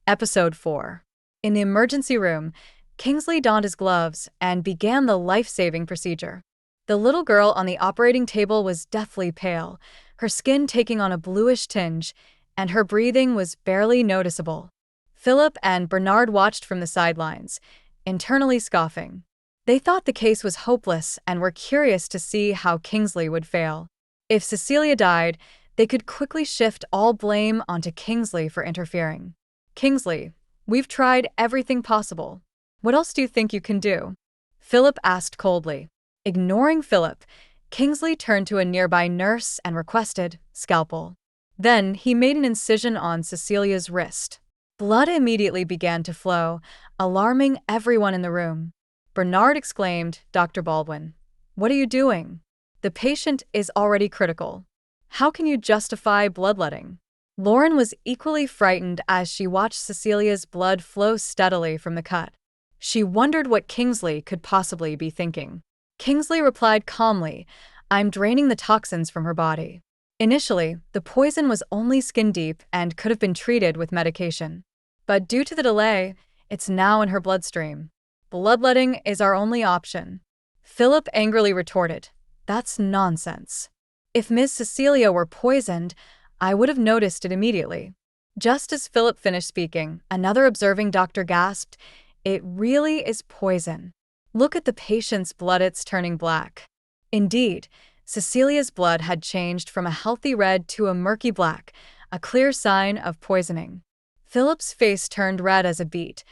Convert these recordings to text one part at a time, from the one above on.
Episode 4. In the emergency room, Kingsley donned his gloves and began the life-saving procedure. The little girl on the operating table was deathly pale, her skin taking on a bluish tinge, and her breathing was barely noticeable. Philip and Bernard watched from the sidelines, internally scoffing. They thought the case was hopeless and were curious to see how Kingsley would fail. If Cecelia died, they could quickly shift all blame onto Kingsley for interfering. "Kingsley, we've tried everything possible. What else do you think you can do?" Philip asked coldly. Ignoring Philip, Kingsley turned to a nearby nurse and requested, "Scalpel." Then he made an incision on Cecelia's wrist. Blood immediately began to flow, alarming everyone in the room. Bernard exclaimed, "Dr. Baldwin, what are you doing? The patient is already critical. How can you justify bloodletting?" Lauren was equally frightened as she watched Cecelia's blood flow steadily from the cut. She wondered what Kingsley could possibly be thinking. Kingsley replied calmly, "I'm draining the toxins from her body." Initially, the poison was only skin deep and could have been treated with medication. But due to the delay, it's now in her bloodstream. "Bloodletting is our only option." Philip angrily retorted, "That's nonsense. If Ms. Cecelia were poisoned, I would have noticed it immediately." Just as Philip finished speaking, another observing doctor gasped, "It really is poison. Look at the patient's blood, it's turning black." Indeed, Cecelia's blood had changed from a healthy red to a murky black, a clear sign of poisoning. Philip's face turned red as a beet,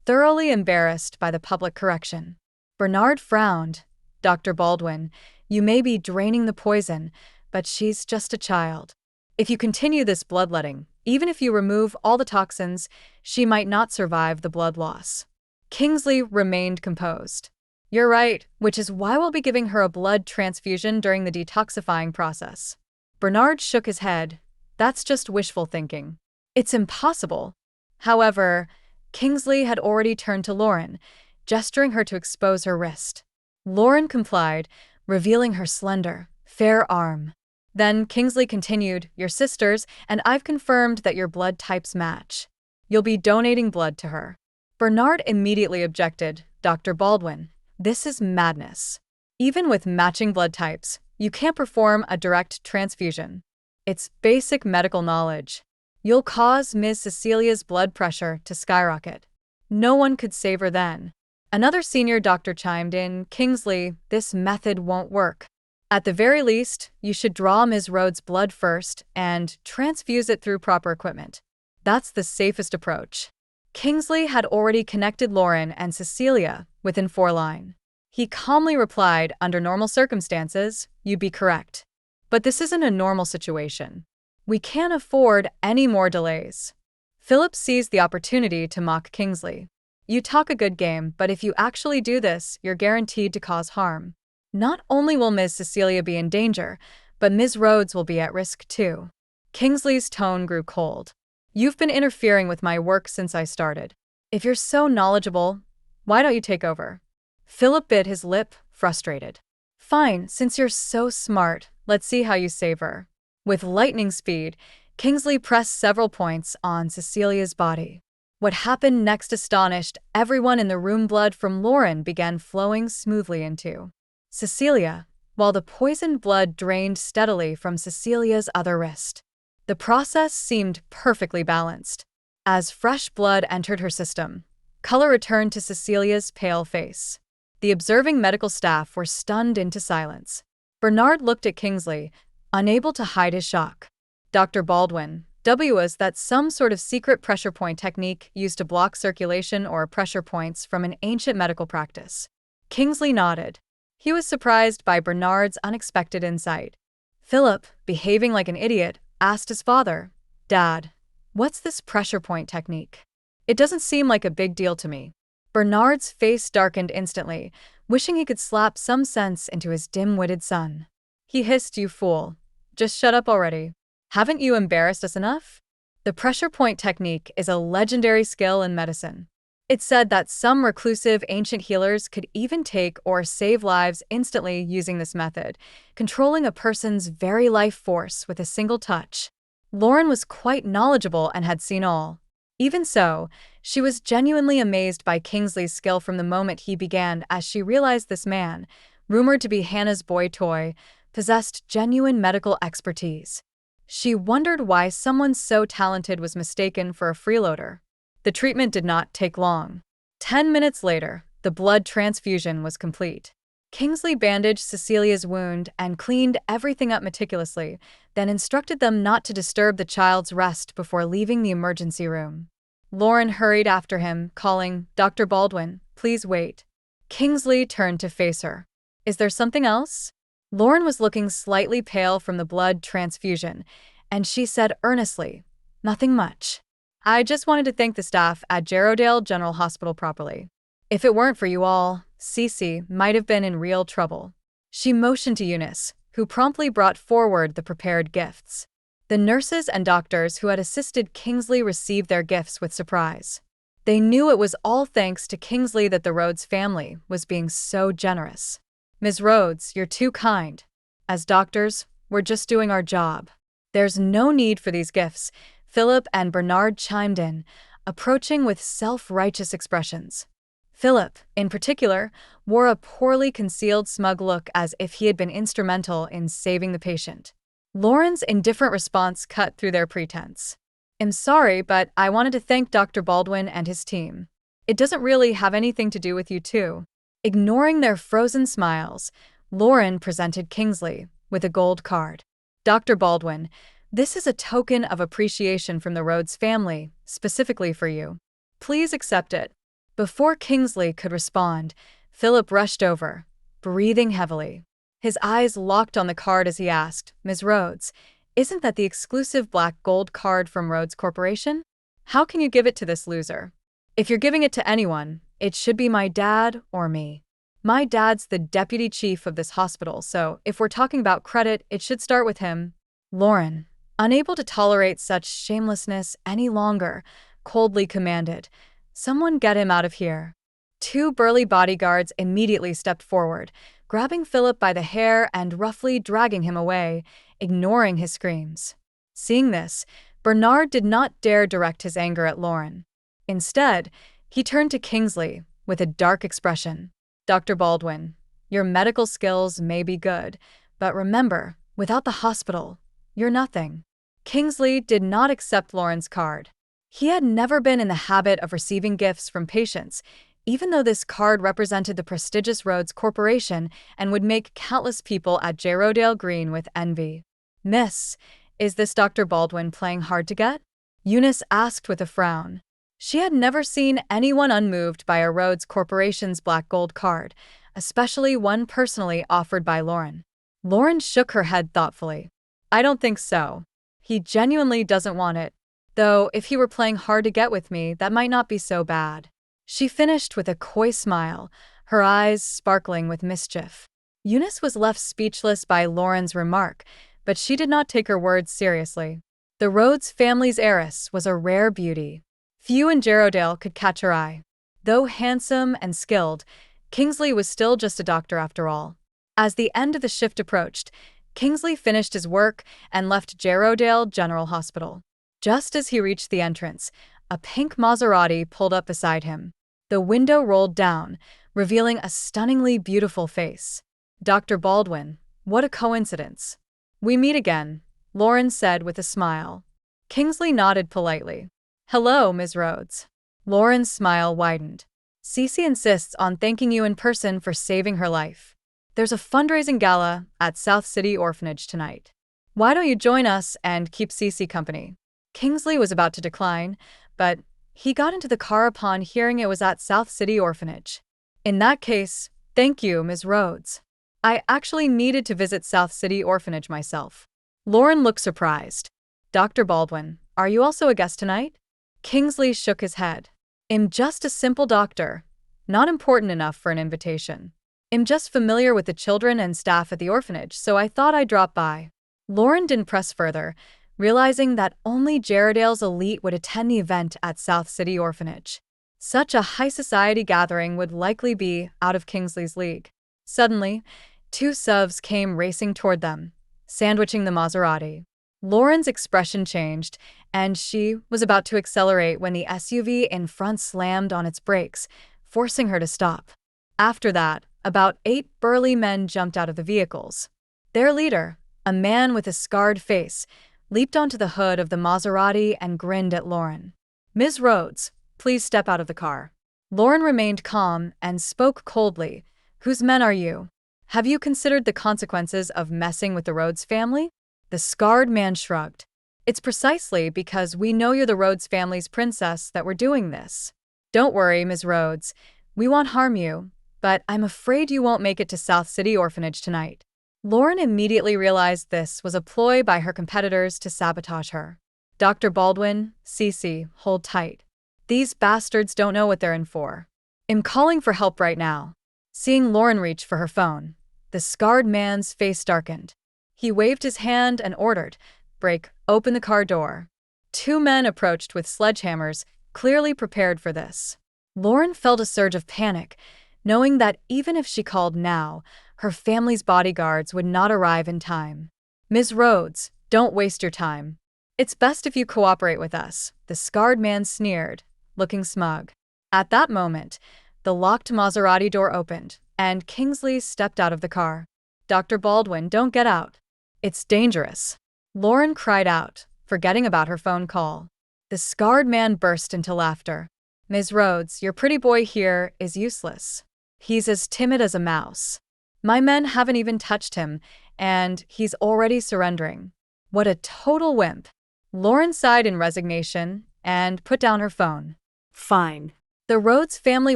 thoroughly embarrassed by the public correction. Bernard frowned. "Dr. Baldwin, you may be draining the poison, but she's just a child. If you continue this bloodletting, even if you remove all the toxins, she might not survive the blood loss." Kingsley remained composed. "You're right, which is why we'll be giving her a blood transfusion during the detoxifying process." Bernard shook his head. "That's just wishful thinking. It's impossible." However, Kingsley had already turned to Lauren, gesturing her to expose her wrist. Lauren complied, revealing her slender, fair arm. Then Kingsley continued, "Your sisters, and I've confirmed that your blood types match. You'll be donating blood to her." Bernard immediately objected, "Dr. Baldwin, this is madness. Even with matching blood types, you can't perform a direct transfusion. It's basic medical knowledge. You'll cause Ms. Cecelia's blood pressure to skyrocket. No one could save her then." Another senior doctor chimed in, "Kingsley, this method won't work. At the very least, you should draw Ms. Rhodes' blood first and transfuse it through proper equipment. That's the safest approach." Kingsley had already connected Lauren and Cecelia within 4 lines. He calmly replied, "Under normal circumstances, you'd be correct. But this isn't a normal situation. We can't afford any more delays." Philip seized the opportunity to mock Kingsley. "You talk a good game, but if you actually do this, you're guaranteed to cause harm. Not only will Ms. Cecelia be in danger, but Ms. Rhodes will be at risk too." Kingsley's tone grew cold. "You've been interfering with my work since I started. If you're so knowledgeable, why don't you take over?" Philip bit his lip, frustrated. "Fine, since you're so smart, let's see how you save her." With lightning speed, Kingsley pressed several points on Cecelia's body. What happened next astonished everyone in the room. Blood from Lauren began flowing smoothly into Cecelia, while the poisoned blood drained steadily from Cecelia's other wrist. The process seemed perfectly balanced. As fresh blood entered her system, color returned to Cecelia's pale face. The observing medical staff were stunned into silence. Bernard looked at Kingsley, unable to hide his shock. "Dr. Baldwin, was that some sort of secret pressure point technique used to block circulation or pressure points from an ancient medical practice?" Kingsley nodded. He was surprised by Bernard's unexpected insight. Philip, behaving like an idiot, asked his father, "Dad, what's this pressure point technique? It doesn't seem like a big deal to me." Bernard's face darkened instantly, wishing he could slap some sense into his dim-witted son. He hissed, "You fool. Just shut up already. Haven't you embarrassed us enough?" The pressure point technique is a legendary skill in medicine. It's said that some reclusive ancient healers could even take or save lives instantly using this method, controlling a person's very life force with a single touch. Lauren was quite knowledgeable and had seen all. Even so, she was genuinely amazed by Kingsley's skill from the moment he began, as she realized this man, rumored to be Hannah's boy toy, possessed genuine medical expertise. She wondered why someone so talented was mistaken for a freeloader. The treatment did not take long. 10 minutes later, the blood transfusion was complete. Kingsley bandaged Cecelia's wound and cleaned everything up meticulously, then instructed them not to disturb the child's rest before leaving the emergency room. Lauren hurried after him, calling, "Dr. Baldwin, please wait." Kingsley turned to face her. "Is there something else?" Lauren was looking slightly pale from the blood transfusion, and she said earnestly, "Nothing much. I just wanted to thank the staff at Jarrodale General Hospital properly. If it weren't for you all, Cece might have been in real trouble." She motioned to Eunice, who promptly brought forward the prepared gifts. The nurses and doctors who had assisted Kingsley received their gifts with surprise. They knew it was all thanks to Kingsley that the Rhodes family was being so generous. "Ms. Rhodes, you're too kind. As doctors, we're just doing our job." "There's no need for these gifts," Philip and Bernard chimed in, approaching with self-righteous expressions. Philip, in particular, wore a poorly concealed smug look as if he had been instrumental in saving the patient. Lauren's indifferent response cut through their pretense. "I'm sorry, but I wanted to thank Dr. Baldwin and his team. It doesn't really have anything to do with you two." Ignoring their frozen smiles, Lauren presented Kingsley with a gold card. "Dr. Baldwin, this is a token of appreciation from the Rhodes family, specifically for you. Please accept it." Before Kingsley could respond, Philip rushed over, breathing heavily. His eyes locked on the card as he asked, "Ms. Rhodes, isn't that the exclusive black gold card from Rhodes Corporation? How can you give it to this loser? If you're giving it to anyone, it should be my dad or me. My dad's the deputy chief of this hospital, so if we're talking about credit, it should start with him." Lauren, unable to tolerate such shamelessness any longer, coldly commanded, "Someone get him out of here." Two burly bodyguards immediately stepped forward, grabbing Philip by the hair and roughly dragging him away, ignoring his screams. Seeing this, Bernard did not dare direct his anger at Lauren. Instead, he turned to Kingsley with a dark expression. "Dr. Baldwin, your medical skills may be good, but remember, without the hospital, you're nothing." Kingsley did not accept Lauren's card. He had never been in the habit of receiving gifts from patients, even though this card represented the prestigious Rhodes Corporation and would make countless people at Jarrodale Green with envy. "Miss, is this Dr. Baldwin playing hard to get?" Eunice asked with a frown. She had never seen anyone unmoved by a Rhodes Corporation's black gold card, especially one personally offered by Lauren. Lauren shook her head thoughtfully. "I don't think so. He genuinely doesn't want it. Though, if he were playing hard to get with me, that might not be so bad." She finished with a coy smile, her eyes sparkling with mischief. Eunice was left speechless by Lauren's remark, but she did not take her words seriously. The Rhodes family's heiress was a rare beauty. Few in Jarrodale could catch her eye. Though handsome and skilled, Kingsley was still just a doctor after all. As the end of the shift approached, Kingsley finished his work and left Jarrodale General Hospital. Just as he reached the entrance, a pink Maserati pulled up beside him. The window rolled down, revealing a stunningly beautiful face. "Dr. Baldwin, what a coincidence. We meet again," Lauren said with a smile. Kingsley nodded politely. "Hello, Ms. Rhodes." Lauren's smile widened. "Cece insists on thanking you in person for saving her life. There's a fundraising gala at South City Orphanage tonight. Why don't you join us and keep Cece company?" Kingsley was about to decline, but he got into the car upon hearing it was at South City Orphanage. "In that case, thank you, Ms. Rhodes. I actually needed to visit South City Orphanage myself." Lauren looked surprised. "Dr. Baldwin, are you also a guest tonight?" Kingsley shook his head. "I'm just a simple doctor. Not important enough for an invitation. I'm just familiar with the children and staff at the orphanage, so I thought I'd drop by." Lauren didn't press further, realizing that only Jarrodale's elite would attend the event at South City Orphanage. Such a high society gathering would likely be out of Kingsley's league. Suddenly, two SUVs came racing toward them, sandwiching the Maserati. Lauren's expression changed, and she was about to accelerate when the SUV in front slammed on its brakes, forcing her to stop. After that, about 8 burly men jumped out of the vehicles. Their leader, a man with a scarred face, leaped onto the hood of the Maserati and grinned at Lauren. "Ms. Rhodes, please step out of the car." Lauren remained calm and spoke coldly. "Whose men are you? Have you considered the consequences of messing with the Rhodes family?" The scarred man shrugged. "It's precisely because we know you're the Rhodes family's princess that we're doing this. Don't worry, Ms. Rhodes. We won't harm you, but I'm afraid you won't make it to South City Orphanage tonight." Lauren immediately realized this was a ploy by her competitors to sabotage her. "Dr. Baldwin, Cece, hold tight. These bastards don't know what they're in for. I'm calling for help right now." Seeing Lauren reach for her phone, the scarred man's face darkened. He waved his hand and ordered, "Break open the car door." 2 men approached with sledgehammers, clearly prepared for this. Lauren felt a surge of panic, knowing that even if she called now, her family's bodyguards would not arrive in time. "Ms. Rhodes, don't waste your time. It's best if you cooperate with us," the scarred man sneered, looking smug. At that moment, the locked Maserati door opened, and Kingsley stepped out of the car. "Dr. Baldwin, don't get out. It's dangerous." Lauren cried out, forgetting about her phone call. The scarred man burst into laughter. "Ms. Rhodes, your pretty boy here is useless. He's as timid as a mouse. My men haven't even touched him, and he's already surrendering. What a total wimp." Lauren sighed in resignation and put down her phone. "Fine. The Rhodes family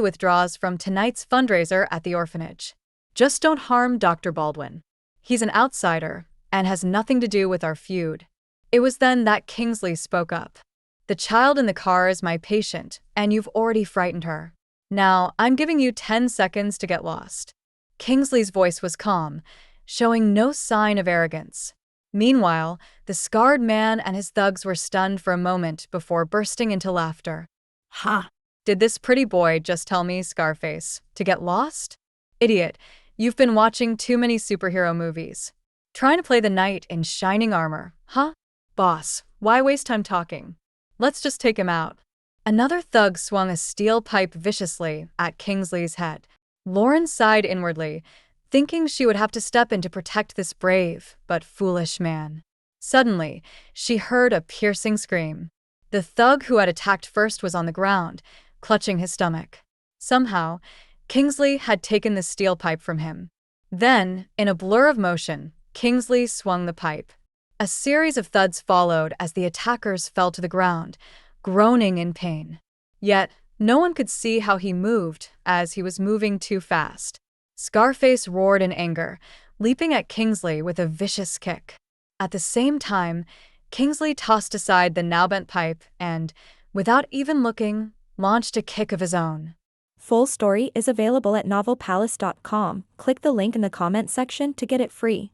withdraws from tonight's fundraiser at the orphanage. Just don't harm Dr. Baldwin. He's an outsider and has nothing to do with our feud." It was then that Kingsley spoke up. "The child in the car is my patient, and you've already frightened her. Now, I'm giving you 10 seconds to get lost." Kingsley's voice was calm, showing no sign of arrogance. Meanwhile, the scarred man and his thugs were stunned for a moment before bursting into laughter. "Ha! Did this pretty boy just tell me, Scarface, to get lost? Idiot, you've been watching too many superhero movies. Trying to play the knight in shining armor, huh? Boss, why waste time talking? Let's just take him out." Another thug swung a steel pipe viciously at Kingsley's head. Lauren sighed inwardly, thinking she would have to step in to protect this brave but foolish man. Suddenly, she heard a piercing scream. The thug who had attacked first was on the ground, clutching his stomach. Somehow, Kingsley had taken the steel pipe from him. Then, in a blur of motion, Kingsley swung the pipe. A series of thuds followed as the attackers fell to the ground, groaning in pain. Yet, no one could see how he moved, as he was moving too fast. Scarface roared in anger, leaping at Kingsley with a vicious kick. At the same time, Kingsley tossed aside the now-bent pipe and, without even looking, launched a kick of his own. Full story is available at novelpalace.com. Click the link in the comment section to get it free.